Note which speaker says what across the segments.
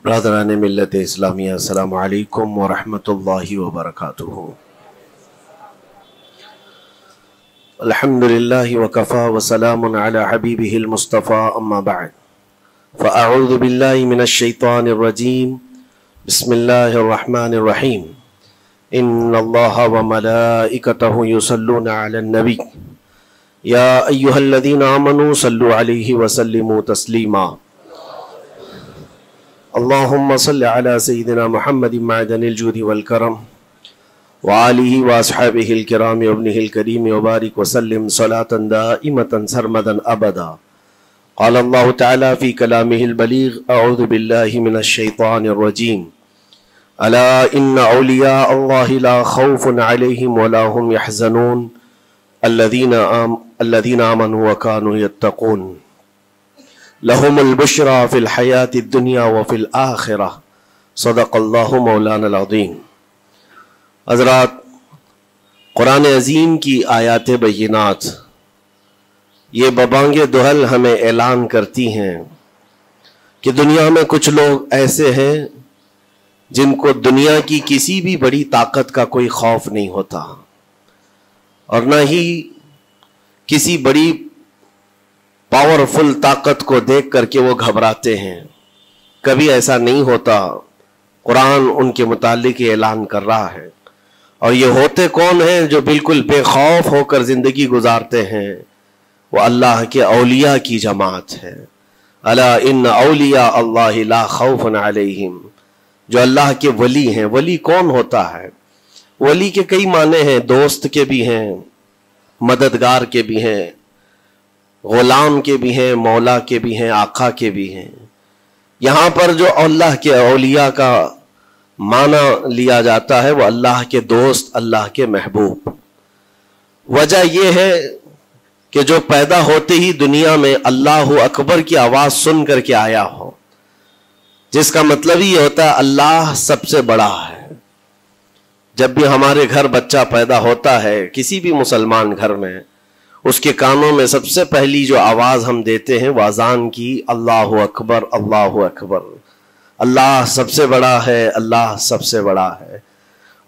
Speaker 1: برادران ملت اسلامیہ، السلام علیکم ورحمۃ اللہ وبرکاتہ۔ الحمدللہ وکفا وسلام علی حبیبہ المصطفى، اما بعد فاعوذ باللہ من الشیطان الرجیم، بسم اللہ الرحمن الرحیم۔ ان اللہ وملائکتہ یصلون علی النبی یا ایہا الذین آمنوا صلوا علیہ وسلموا تسلیما۔ اللہم صل علی سیدنا محمد معدن الجود والکرم وآلہ واصحابہ الکرام وابنہ الکریم وبارک وسلم صلاة دائمة سرمدا ابدا۔ قال اللہ تعالی فی کلامہ البلیغ، اعوذ باللہ من الشیطان الرجیم، الا ان اولیاء اللہ لا خوف علیہم ولا هم يحزنون الذین آمنوا وکانوا یتقون لهم البشرى فی الحیاة الدنیا وفی الآخرہ، صدق اللہ مولانا العظیم۔ حضرات، قرآن عظیم کی آیات بینات یہ ببانگ دہل ہمیں اعلان کرتی ہیں کہ دنیا میں کچھ لوگ ایسے ہیں جن کو دنیا کی کسی بھی بڑی طاقت کا کوئی خوف نہیں ہوتا، اور نہ ہی کسی بڑی پاورفل طاقت کو دیکھ کر کے وہ گھبراتے ہیں۔ کبھی ایسا نہیں ہوتا۔ قرآن ان کے متعلق اعلان کر رہا ہے، اور یہ ہوتے کون ہیں جو بالکل بے خوف ہو کر زندگی گزارتے ہیں؟ وہ اللہ کے اولیاء کی جماعت ہے۔ الا ان اولیاء اللہ لا خوف علیہم، جو اللہ کے ولی ہیں۔ ولی کون ہوتا ہے؟ ولی کے کئی معنی ہیں، دوست کے بھی ہیں، مددگار کے بھی ہیں، غلام کے بھی ہیں، مولا کے بھی ہیں، آقا کے بھی ہیں۔ یہاں پر جو اللہ کے اولیاء کا معنی لیا جاتا ہے وہ اللہ کے دوست، اللہ کے محبوب۔ وجہ یہ ہے کہ جو پیدا ہوتے ہی دنیا میں اللہ اکبر کی آواز سن کر کے آیا ہو، جس کا مطلب یہ ہوتا ہے اللہ سب سے بڑا ہے۔ جب بھی ہمارے گھر بچہ پیدا ہوتا ہے، کسی بھی مسلمان گھر میں، اس کے کانوں میں سب سے پہلی جو آواز ہم دیتے ہیں وہ اذان کی، اللہ اکبر اللہ اکبر، اللہ سب سے بڑا ہے، اللہ سب سے بڑا ہے۔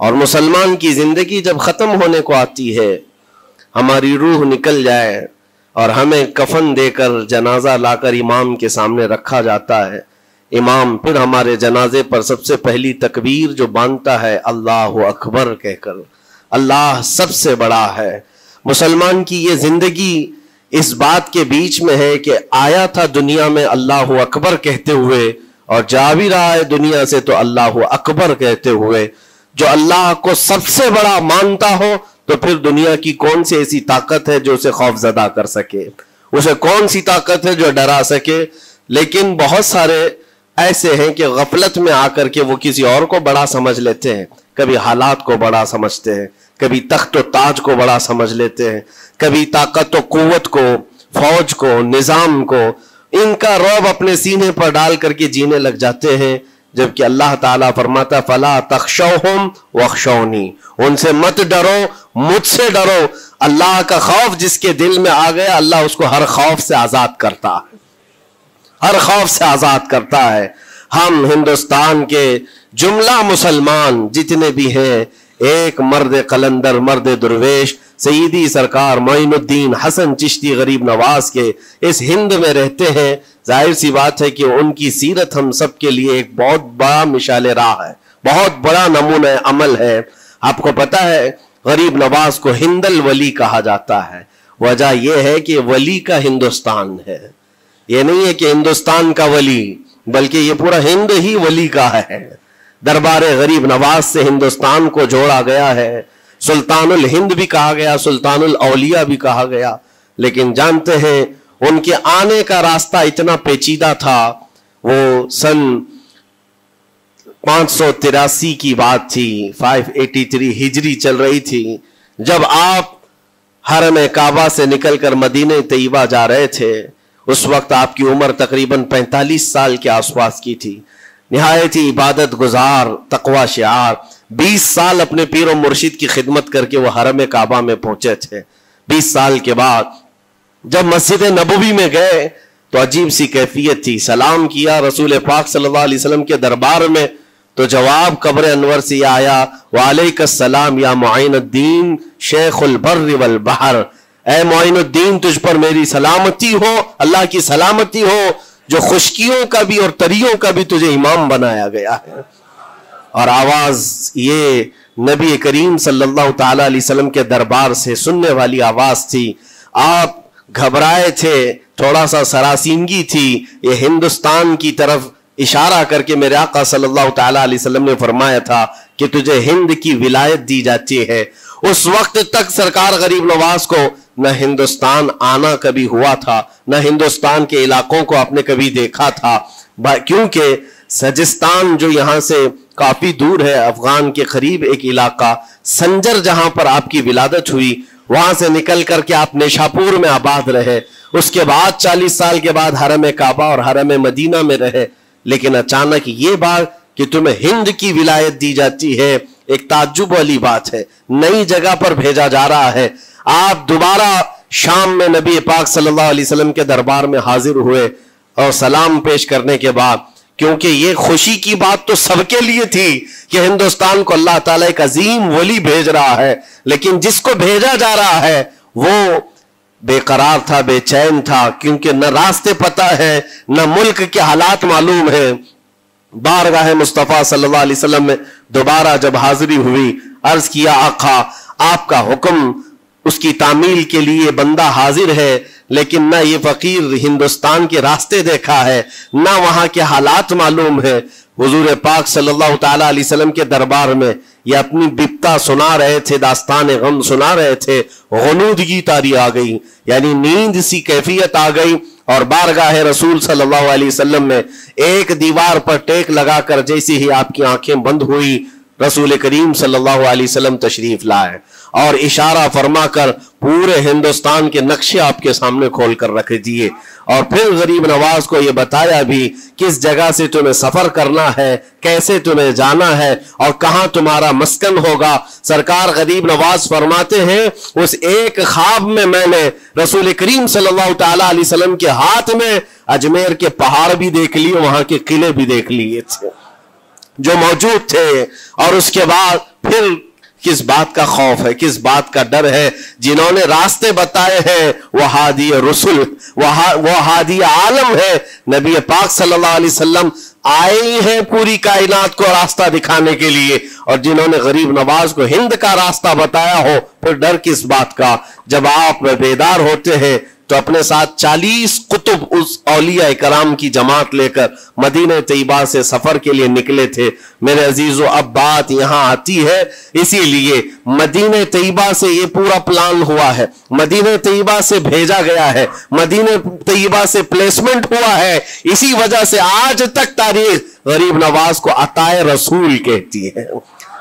Speaker 1: اور مسلمان کی زندگی جب ختم ہونے کو آتی ہے، ہماری روح نکل جائے اور ہمیں کفن دے کر جنازہ لا کر امام کے سامنے رکھا جاتا ہے، امام پھر ہمارے جنازے پر سب سے پہلی تکبیر جو باندھتا ہے اللہ اکبر کہہ کر، اللہ سب سے بڑا ہے۔ مسلمان کی یہ زندگی اس بات کے بیچ میں ہے کہ آیا تھا دنیا میں اللہ اکبر کہتے ہوئے، اور جا بھی رہا ہے دنیا سے تو اللہ اکبر کہتے ہوئے۔ جو اللہ کو سب سے بڑا مانتا ہو تو پھر دنیا کی کون سی ایسی طاقت ہے جو اسے خوف زدہ کر سکے؟ اسے کون سی طاقت ہے جو ڈرا سکے؟ لیکن بہت سارے ایسے ہیں کہ غفلت میں آ کر کے وہ کسی اور کو بڑا سمجھ لیتے ہیں، کبھی حالات کو بڑا سمجھتے ہیں، کبھی تخت و تاج کو بڑا سمجھ لیتے ہیں، کبھی طاقت و قوت کو، فوج کو، نظام کو، ان کا رعب اپنے سینے پر ڈال کر کے جینے لگ جاتے ہیں، جبکہ اللہ تعالیٰ فرماتا فَلَا تَخْشَوْهُمْ وَاخْشَوْنِي، ان سے مت ڈرو، مجھ سے ڈرو۔ اللہ کا خوف جس کے دل میں آ گیا، اللہ اس کو ہر خوف سے آزاد کرتا ہے، ہر خوف سے آزاد کرتا ہے۔ ہم ہندوستان کے جملہ مسلمان جتنے بھی ہیں، ایک مرد قلندر، مرد درویش، سیدی سرکار معین الدین حسن چشتی غریب نواز کے اس ہند میں رہتے ہیں۔ ظاہر سی بات ہے کہ ان کی سیرت ہم سب کے لیے ایک بہت بڑا مشعل راہ ہے، بہت بڑا نمونہ عمل ہے۔ آپ کو پتا ہے غریب نواز کو ہند الولی کہا جاتا ہے۔ وجہ یہ ہے کہ ولی کا ہندوستان ہے، یہ نہیں ہے کہ ہندوستان کا ولی، بلکہ یہ پورا ہند ہی ولی کا ہے۔ دربار غریب نواز سے ہندوستان کو جوڑا گیا ہے، سلطان الہند بھی کہا گیا، سلطان الاولیاء بھی کہا گیا۔ لیکن جانتے ہیں ان کے آنے کا راستہ اتنا پیچیدہ تھا۔ وہ سن 583 کی بات تھی، 583 ہجری چل رہی تھی، جب آپ حرم کعبہ سے نکل کر مدینہ طیبہ جا رہے تھے۔ اس وقت آپ کی عمر تقریباً 45 سال کے آس پاس کی تھی۔ نہایت ہی عبادت گزار، تقوی شعار، 20 سال اپنے پیر و مرشد کی خدمت کر کے وہ حرم کعبہ میں پہنچے تھے۔ 20 سال کے بعد جب مسجد نبوی میں گئے تو عجیب سی کیفیت تھی. سلام کیا رسول پاک صلی اللہ علیہ وسلم کے دربار میں تو جواب قبر انور سے یہ آیا وعلیک السلام یا معین الدین شیخ البر والبحر. اے معین الدین تجھ پر میری سلامتی ہو, اللہ کی سلامتی ہو جو خشکیوں کا بھی اور تریوں کا بھی تجھے امام بنایا گیا ہے. اور آواز یہ نبی کریم صلی اللہ تعالی علیہ وسلم کے دربار سے سننے والی آواز تھی. آپ گھبرائے تھے, تھوڑا سا سراسیمگی تھی. یہ ہندوستان کی طرف اشارہ کر کے میرے آقا صلی اللہ تعالی علیہ وسلم نے فرمایا تھا کہ تجھے ہند کی ولایت دی جاتی ہے. اس وقت تک سرکار غریب نواز کو نہ ہندوستان آنا کبھی ہوا تھا, نہ ہندوستان کے علاقوں کو آپ نے کبھی دیکھا تھا, کیونکہ سجستان جو یہاں سے کافی دور ہے, افغان کے قریب ایک علاقہ سنجر جہاں پر آپ کی ولادت ہوئی, وہاں سے نکل کر کے آپ نیشاپور میں آباد رہے. اس کے بعد 40 سال کے بعد حرم کعبہ اور حرم مدینہ میں رہے. لیکن اچانک یہ بات کہ تمہیں ہند کی ولایت دی جاتی ہے ایک تعجب والی بات ہے. نئی جگہ پر بھیجا جا رہا ہے. آپ دوبارہ شام میں نبی پاک صلی اللہ علیہ وسلم کے دربار میں حاضر ہوئے اور سلام پیش کرنے کے بعد, کیونکہ یہ خوشی کی بات تو سب کے لیے تھی کہ ہندوستان کو اللہ تعالیٰ ایک عظیم ولی بھیج رہا ہے, لیکن جس کو بھیجا جا رہا ہے وہ بے قرار تھا, بے چین تھا, کیونکہ نہ راستے پتہ ہے نہ ملک کے حالات معلوم ہے. بارگاہ مصطفیٰ صلی اللہ علیہ وسلم میں دوبارہ جب حاضری ہوئی, عرض کیا آقا آپ کا حکم, اس کی تعمیل کے لیے بندہ حاضر ہے, لیکن نہ یہ فقیر ہندوستان کے راستے دیکھا ہے, نہ وہاں کے حالات معلوم ہے. حضور پاک صلی اللہ تعالی علیہ وسلم کے دربار میں یہ اپنی بپتا سنا رہے تھے, داستان غم سنا رہے تھے. غنودگی طاری آ گئی, یعنی نیند سی کیفیت آ گئی, اور بارگاہ رسول صلی اللہ علیہ وسلم میں ایک دیوار پر ٹیک لگا کر جیسے ہی آپ کی آنکھیں بند ہوئی, رسول کریم صلی اللہ علیہ وسلم تشریف لائے اور اشارہ فرما کر پورے ہندوستان کے نقشے آپ کے سامنے کھول کر رکھ دیے. اور پھر غریب نواز کو یہ بتایا بھی کس جگہ سے تمہیں سفر کرنا ہے, کیسے تمہیں جانا ہے اور کہاں تمہارا مسکن ہوگا. سرکار غریب نواز فرماتے ہیں اس ایک خواب میں میں نے رسول کریم صلی اللہ تعالی علیہ وسلم کے ہاتھ میں اجمیر کے پہاڑ بھی دیکھ لیے, وہاں کے قلعے بھی دیکھ لیے تھے جو موجود تھے. اور اس کے بعد پھر کس بات کا خوف ہے, کس بات کا ڈر ہے؟ جنہوں نے راستے بتائے ہیں وہ ہادی رسول, وہ ہادی عالم ہے. نبی پاک صلی اللہ علیہ وسلم آئے ہیں پوری کائنات کو راستہ دکھانے کے لیے, اور جنہوں نے غریب نواز کو ہند کا راستہ بتایا ہو, پھر ڈر کس بات کا؟ جب آپ بیدار ہوتے ہیں تو اپنے ساتھ 40 قطب اس اولیاء کرام کی جماعت لے کر مدینہ طیبہ سے سفر کے لیے نکلے تھے. میرے عزیزو, اب بات یہاں آتی ہے, اسی لیے مدینہ طیبہ سے یہ پورا پلان ہوا ہے, مدینہ طیبہ سے بھیجا گیا ہے, مدینہ طیبہ سے پلیسمنٹ ہوا ہے. اسی وجہ سے آج تک تاریخ غریب نواز کو عطائے رسول کہتی ہے.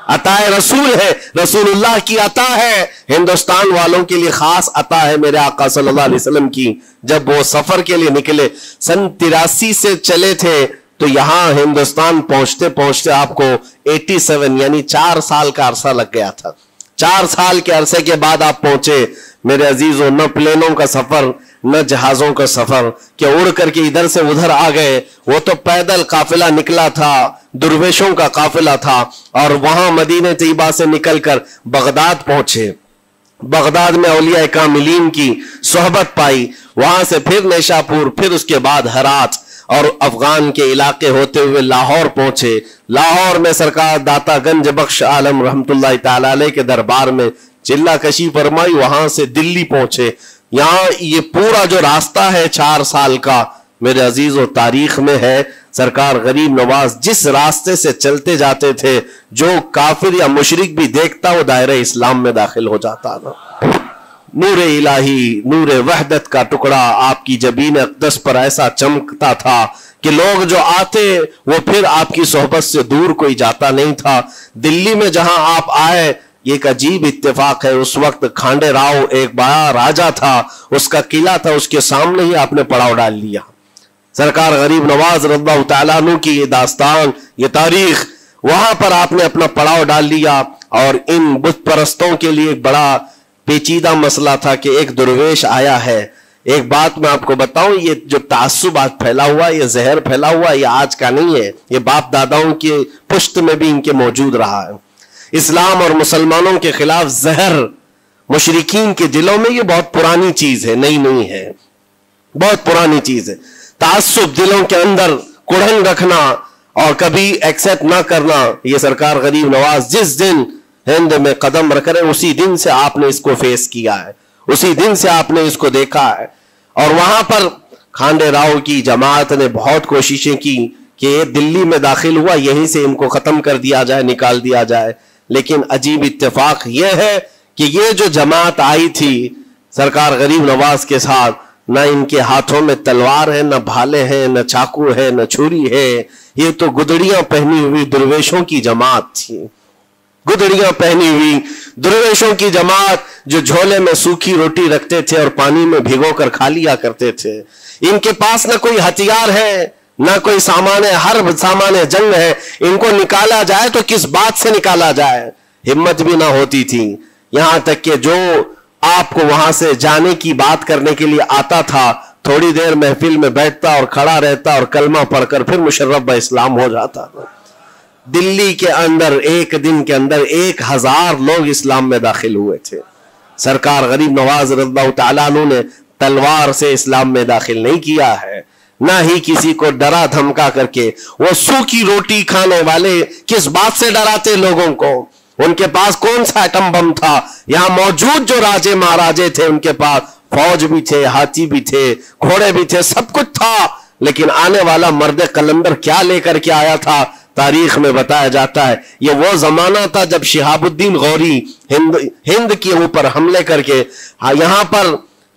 Speaker 1: عطائے رسول ہے, رسول اللہ کی عطا ہے, ہندوستان والوں کے لیے خاص عطا ہے میرے آقا صلی اللہ علیہ وسلم کی. جب وہ سفر کے لیے نکلے, سن 83 سے چلے تھے, تو یہاں ہندوستان پہنچتے پہنچتے آپ کو 87 یعنی 4 سال کا عرصہ لگ گیا تھا. 4 سال کے عرصے کے بعد آپ پہنچے. میرے عزیزوں, نہ پلینوں کا سفر نہ جہازوں کا سفر کہ اڑ کر کے ادھر سے ادھر آ گئے, وہ تو پیدل قافلہ نکلا تھا, درویشوں کا قافلہ تھا, اور وہاں مدینہ طیبہ سے نکل کر بغداد پہنچے. بغداد میں اولیاء کاملین کی صحبت پائی, وہاں سے پھر نیشاپور, پھر اس کے بعد ہرات, اور افغان کے علاقے ہوتے ہوئے لاہور پہنچے. لاہور میں سرکار داتا گنج بخش عالم رحمت اللہ تعالی علیہ کے دربار میں چلہ کشی فرمائی, وہاں سے دلی پہنچے. یہاں یہ پورا جو راستہ ہے 4 سال کا, میرے عزیز و تاریخ میں ہے. سرکار غریب نواز جس راستے سے چلتے جاتے تھے, جو کافر یا مشرک بھی دیکھتا وہ دائرہ اسلام میں داخل ہو جاتا تھا. نور الہی, نور وحدت کا ٹکڑا آپ کی جبین اقدس پر ایسا چمکتا تھا کہ لوگ جو آتے وہ پھر آپ کی صحبت سے دور کوئی جاتا نہیں تھا. دلی میں جہاں آپ آئے, یہ ایک عجیب اتفاق ہے, اس وقت کھانڈے راؤ ایک بڑا راجہ تھا, اس کا قلعہ تھا, اس کے سامنے ہی آپ نے پڑاؤ ڈال لیا. سرکار غریب نواز رضی اللہ تعالیٰ عنہ کی یہ داستان, یہ تاریخ, وہاں پر آپ نے اپنا پڑاؤ ڈال لیا. اور ان بت پرستوں کے لیے ایک بڑا پیچیدہ مسئلہ تھا کہ ایک درویش آیا ہے, ایک بات میں آپ کو بتاؤں، یہ جو تعصب آج پھیلا ہوا، یہ زہر پھیلا ہوا، یہ آج کا نہیں ہے، یہ باپ داداؤں کے پشت میں بھی ان کے موجود رہا ہے۔ اسلام اور مسلمانوں کے خلاف زہر مشرکین کے دلوں میں یہ بہت پرانی چیز ہے، نئی نہیں ہے، بہت پرانی چیز ہے۔ تعصب دلوں کے اندر کڑھن رکھنا اور کبھی ایکسپٹ نہ کرنا، یہ سرکار غریب نواز جس دن ہند میں قدم رکھ رہے اسی دن سے آپ نے اس کو فیس کیا ہے، اسی دن سے آپ نے اس کو دیکھا ہے۔ اور وہاں پر کھانڈے راؤ کی جماعت نے بہت کوششیں کی کہ یہ دلی میں داخل ہوا، یہیں سے ان کو ختم کر دیا جائے، نکال دیا جائے، لیکن عجیب اتفاق یہ ہے کہ یہ جو جماعت آئی تھی سرکار غریب نواز کے ساتھ، نہ ان کے ہاتھوں میں تلوار ہے، نہ بھالے ہیں، نہ چاقو ہے، نہ چھری ہے، یہ تو گدڑیاں پہنی ہوئی درویشوں کی جماعت تھی، گدڑیاں پہنی ہوئی درویشوں کی جماعت جو جھولے میں سوکھی روٹی رکھتے تھے اور پانی میں بھگو کر کھا لیا کرتے تھے۔ ان کے پاس نہ کوئی ہتھیار ہے، نہ کوئی سامان ہے، ہر سامان جنگ ہے، ان کو نکالا جائے تو کس بات سے نکالا جائے، ہمت بھی نہ ہوتی تھی۔ یہاں تک کہ جو آپ کو وہاں سے جانے کی بات کرنے کے لیے آتا تھا، تھوڑی دیر محفل میں بیٹھتا اور کھڑا رہتا اور کلمہ پڑھ کر پھر مشرف با اسلام ہو جاتا۔ دلی کے اندر ایک دن کے اندر 1000 لوگ اسلام میں داخل ہوئے تھے۔ سرکار غریب نواز رضی اللہ تعالیٰ عنہ نے تلوار سے اسلام میں داخل نہیں کیا ہے، نہ ہی کسی کو ڈرا دھمکا کر کے۔ وہ سوکھی روٹی کھانے والے کس بات سے ڈراتے لوگوں کو؟ ان کے پاس کون سا ایٹم بم تھا؟ یہاں موجود جو راجے مہاراجے تھے ان کے پاس فوج بھی تھے، ہاتھی بھی تھے، گھوڑے بھی تھے، سب کچھ تھا، لیکن آنے والا مرد قلندر کیا لے کر کے آیا تھا تاریخ میں بتایا جاتا ہے۔ یہ وہ زمانہ تھا جب شہاب الدین غوری ہند کے اوپر حملے کر کے یہاں پر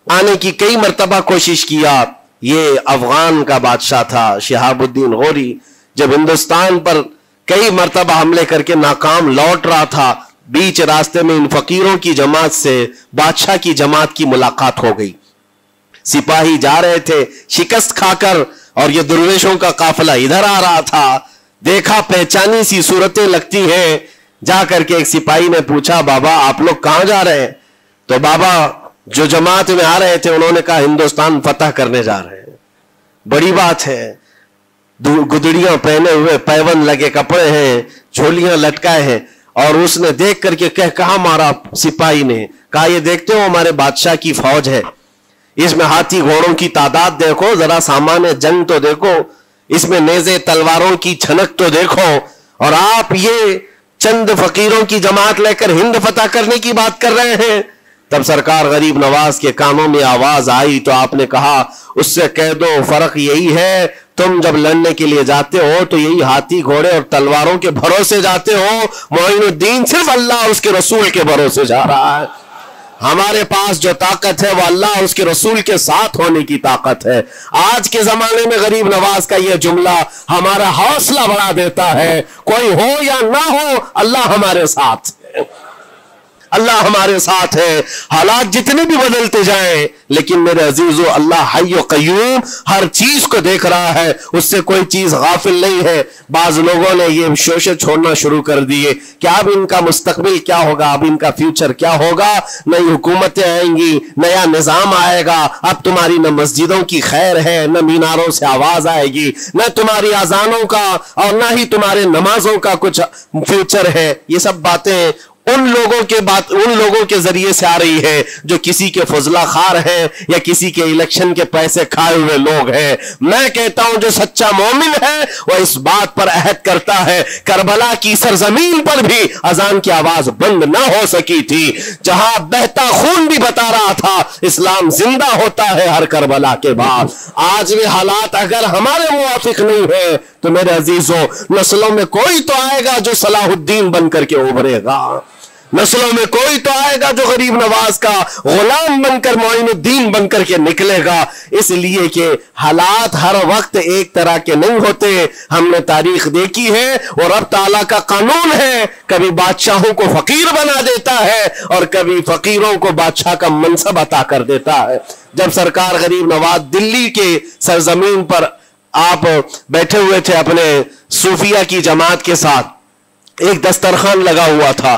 Speaker 1: آنے کی کئی مرتبہ کوشش کیا۔ یہ افغان کا بادشاہ تھا شہاب الدین غوری، جب ہندوستان پر کئی مرتبہ حملے کر کے ناکام لوٹ رہا تھا، بیچ راستے میں ان فقیروں کی جماعت سے بادشاہ کی جماعت کی ملاقات ہو گئی۔ سپاہی جا رہے تھے شکست کھا کر اور یہ درویشوں کا قافلہ ادھر آ رہا تھا، دیکھا پہچانی سی صورتیں لگتی ہیں، جا کر کے ایک سپاہی نے پوچھا بابا آپ لوگ کہاں جا رہے ہیں؟ تو بابا جو جماعت میں آ رہے تھے انہوں نے کہا ہندوستان فتح کرنے جا رہے ہیں۔ بڑی بات ہے، گدڑیاں پہنے ہوئے، پیون لگے کپڑے ہیں، جھولیاں لٹکائے ہیں، اور اس نے دیکھ کر کے کہا مارا سپاہی نے، کہا یہ دیکھتے ہو ہمارے بادشاہ کی فوج ہے، اس میں ہاتھی گھوڑوں کی تعداد دیکھو، ذرا سامان جنگ تو دیکھو، اس میں نیزے تلواروں کی چھنک تو دیکھو، اور آپ یہ چند فقیروں کی جماعت لے کر ہند فتح کرنے کی بات کر رہے ہیں۔ تب سرکار غریب نواز کے کانوں میں آواز آئی تو آپ نے کہا اس سے کہہ دو فرق یہی ہے، تم جب لڑنے کے لیے جاتے ہو تو یہی ہاتھی گھوڑے اور تلواروں کے بھروسے جاتے ہو، معین الدین صرف اللہ اور اس کے رسول کے بھروسے جا رہا ہے۔ ہمارے پاس جو طاقت ہے وہ اللہ اور اس کے رسول کے ساتھ ہونے کی طاقت ہے۔ آج کے زمانے میں غریب نواز کا یہ جملہ ہمارا حوصلہ بڑھا دیتا ہے، کوئی ہو یا نہ ہو اللہ ہمارے ساتھ ہے، اللہ ہمارے ساتھ ہے۔ حالات جتنے بھی بدلتے جائیں لیکن میرے عزیزو اللہ حی و قیوم ہر چیز کو دیکھ رہا ہے، اس سے کوئی چیز غافل نہیں ہے۔ بعض لوگوں نے یہ شوشے چھوڑنا شروع کر دیے کہ اب ان کا مستقبل کیا ہوگا، اب ان کا فیوچر کیا ہوگا، نئی حکومتیں آئیں گی، نیا نظام آئے گا، اب تمہاری نہ مسجدوں کی خیر ہے، نہ میناروں سے آواز آئے گی، نہ تمہاری اذانوں کا اور نہ ہی تمہارے نمازوں کا کچھ فیوچر ہے۔ یہ سب باتیں ان لوگوں کے ذریعے سے آ رہی ہے جو کسی کے فضلہ خار ہیں یا کسی کے الیکشن کے پیسے کھائے ہوئے لوگ ہیں۔ میں کہتا ہوں جو سچا مومن ہے وہ اس بات پر عہد کرتا ہے، کربلا کی سرزمین پر بھی اذان کی آواز بند نہ ہو سکی تھی، جہاں بہتا خون بھی بتا رہا تھا اسلام زندہ ہوتا ہے ہر کربلا کے بعد۔ آج بھی حالات اگر ہمارے موافق نہیں ہے تو میرے عزیزوں نسلوں میں کوئی تو آئے گا جو صلاح الدین بن کر کے ابھرے گا، نسلوں میں کوئی تو آئے گا جو غریب نواز کا غلام بن کر معین الدین بن کر کے نکلے گا۔ اس لیے کہ حالات ہر وقت ایک طرح کے نہیں ہوتے، ہم نے تاریخ دیکھی ہے اور رب تعالیٰ کا قانون ہے، کبھی بادشاہوں کو فقیر بنا دیتا ہے اور کبھی فقیروں کو بادشاہ کا منصب عطا کر دیتا ہے۔ جب سرکار غریب نواز دلی کے سرزمین پر آپ بیٹھے ہوئے تھے اپنے صوفیہ کی جماعت کے ساتھ، ایک دسترخوان لگا ہوا تھا،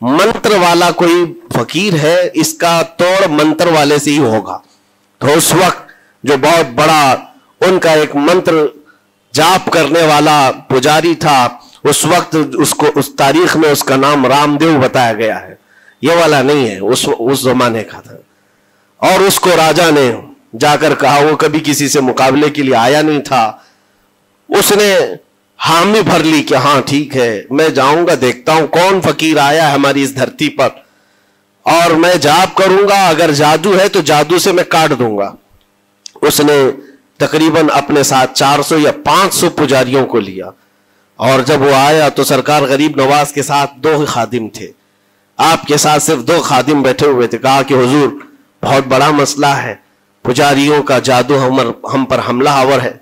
Speaker 1: منتر والا کوئی فقیر ہے، اس کا توڑ منتر والے سے ہی ہوگا. تو اس وقت جو بہت بڑا ان کا ایک منتر جاپ کرنے والا پجاری تھا، اس وقت اس تاریخ میں اس کا نام رام دیو بتایا گیا ہے، یہ والا نہیں ہے، اس زمانے کا تھا. اور اس کو راجا نے جا کر کہا، وہ کبھی کسی سے مقابلے کے لیے آیا نہیں تھا، اس نے حامی بھر لی کہ ہاں ٹھیک ہے، میں جاؤں گا، دیکھتا ہوں کون فقیر آیا ہے ہماری اس دھرتی پر، اور میں جاپ کروں گا، اگر جادو ہے تو جادو سے میں کاٹ دوں گا. اس نے تقریباً اپنے ساتھ 400 یا 500 پجاریوں کو لیا، اور جب وہ آیا تو سرکار غریب نواز کے ساتھ 2 خادم تھے، آپ کے ساتھ صرف 2 خادم بیٹھے ہوئے تھے. کہا کہ حضور بہت بڑا مسئلہ ہے، پجاریوں کا جادو ہم پر حملہ آور ہے،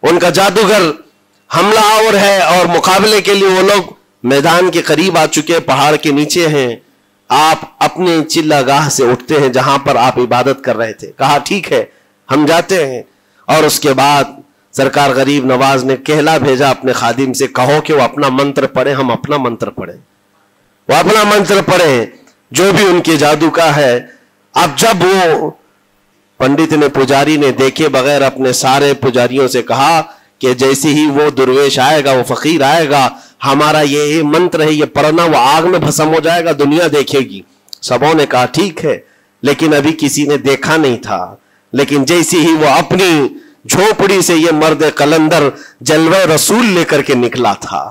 Speaker 1: ان کا جادوگر حملہ آور ہے، اور مقابلے کے لیے وہ لوگ میدان کے قریب آ چکے، پہاڑ کے نیچے ہیں، آپ اپنے چلہ گاہ سے اٹھتے ہیں جہاں پر آپ عبادت کر رہے تھے. کہا ٹھیک ہے ہم جاتے ہیں. اور اس کے بعد سرکار غریب نواز نے کہلا بھیجا اپنے خادم سے، کہو کہ وہ اپنا منتر پڑھیں، ہم اپنا منتر پڑھیں. وہ اپنا منتر پڑھیں جو بھی ان کے جادو کا ہے. اب جب وہ پنڈت نے، پجاری نے دیکھے بغیر اپنے سارے پجاریوں سے کہا کہ جیسے ہی وہ درویش آئے گا، وہ فقیر آئے گا، ہمارا یہ منتر ہے، یہ پڑھنا، وہ آگ میں بھسم ہو جائے گا، دنیا دیکھے گی. سبوں نے کہا ٹھیک ہے، لیکن ابھی کسی نے دیکھا نہیں تھا. لیکن جیسے ہی وہ اپنی جھوپڑی سے یہ مرد قلندر جلوہ رسول لے کر کے نکلا تھا،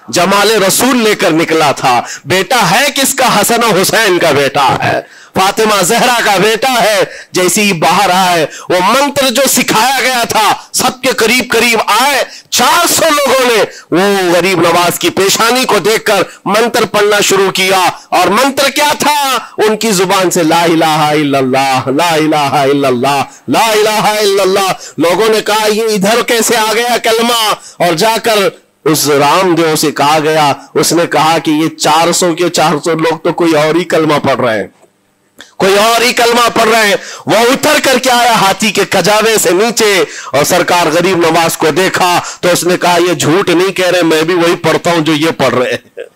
Speaker 1: جمال رسول لے کر نکلا تھا. بیٹا ہے کس کا؟ حسن و حسین کا بیٹا ہے، فاطمہ زہرا کا بیٹا ہے. جیسے ہی باہر آئے، وہ منتر جو سکھایا گیا تھا سب کے قریب قریب آئے. 400 لوگوں نے وہ غریب نواز کی پیشانی کو دیکھ کر منتر پڑھنا شروع کیا. اور منتر کیا تھا؟ ان کی زبان سے لا الہ الا اللہ، لا الہ الا اللہ، لا الہ الا اللہ. لوگوں نے کہا یہ ادھر کیسے آ گیا کلمہ؟ اور جا کر اس رام دیو سے کہا گیا، اس نے کہا کہ یہ 400 کے 400 لوگ تو کوئی اور ہی کلمہ پڑھ رہے ہیں، کوئی اور ہی کلمہ پڑھ رہے ہیں. وہ اتر کر کے آیا ہاتھی کے کجاوے سے نیچے، اور سرکار غریب نواز کو دیکھا تو اس نے کہا یہ جھوٹ نہیں کہہ رہے، میں بھی وہی پڑھتا ہوں جو یہ پڑھ رہے ہیں.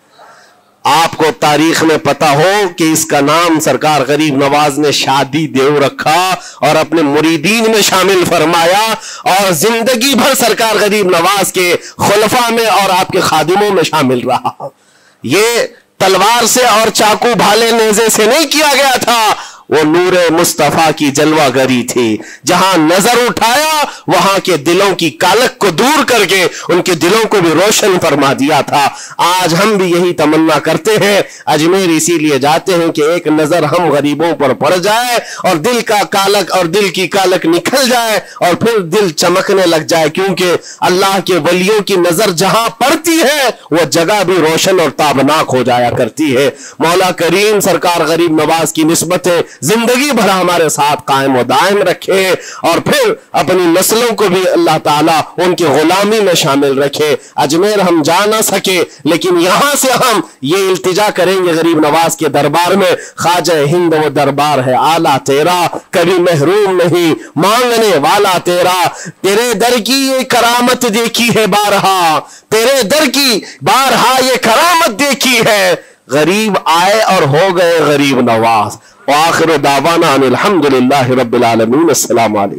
Speaker 1: آپ کو تاریخ میں پتا ہو کہ اس کا نام سرکار غریب نواز نے شادی دیو رکھا اور اپنے مریدین میں شامل فرمایا، اور زندگی بھر سرکار غریب نواز کے خلفاء میں اور آپ کے خادموں میں شامل رہا. یہ تلوار سے اور چاقو بھالے نیزے سے نہیں کیا گیا تھا، وہ نور مصطفیٰ کی جلوہ گری تھی. جہاں نظر اٹھایا وہاں کے دلوں کی کالک کو دور کر کے ان کے دلوں کو بھی روشن فرما دیا تھا. آج ہم بھی یہی تمنا کرتے ہیں، اجمیر اسی لیے جاتے ہیں کہ ایک نظر ہم غریبوں پر پڑ جائے اور دل کا کالک اور دل کی کالک نکل جائے اور پھر دل چمکنے لگ جائے. کیونکہ اللہ کے ولیوں کی نظر جہاں پڑتی ہے وہ جگہ بھی روشن اور تابناک ہو جایا کرتی ہے. مولا کریم سرکار غریب نواز کی نسبتیں زندگی بھر ہمارے ساتھ قائم و دائم رکھے، اور پھر اپنی نسلوں کو بھی اللہ تعالیٰ ان کی غلامی میں شامل رکھے. اجمیر ہم جا نہ سکے، لیکن یہاں سے ہم یہ التجا کریں گے غریب نواز کے دربار میں، خواجہ ہند وہ دربار ہے آلہ تیرا، کبھی محروم نہیں مانگنے والا تیرا. تیرے در کی یہ کرامت دیکھی ہے بارہا، تیرے در کی بارہا یہ کرامت دیکھی ہے. غریب آئے اور ہو گئے غریب نواز. وآخر دعوانا ان الحمدللہ رب العالمین. السلام علیکم.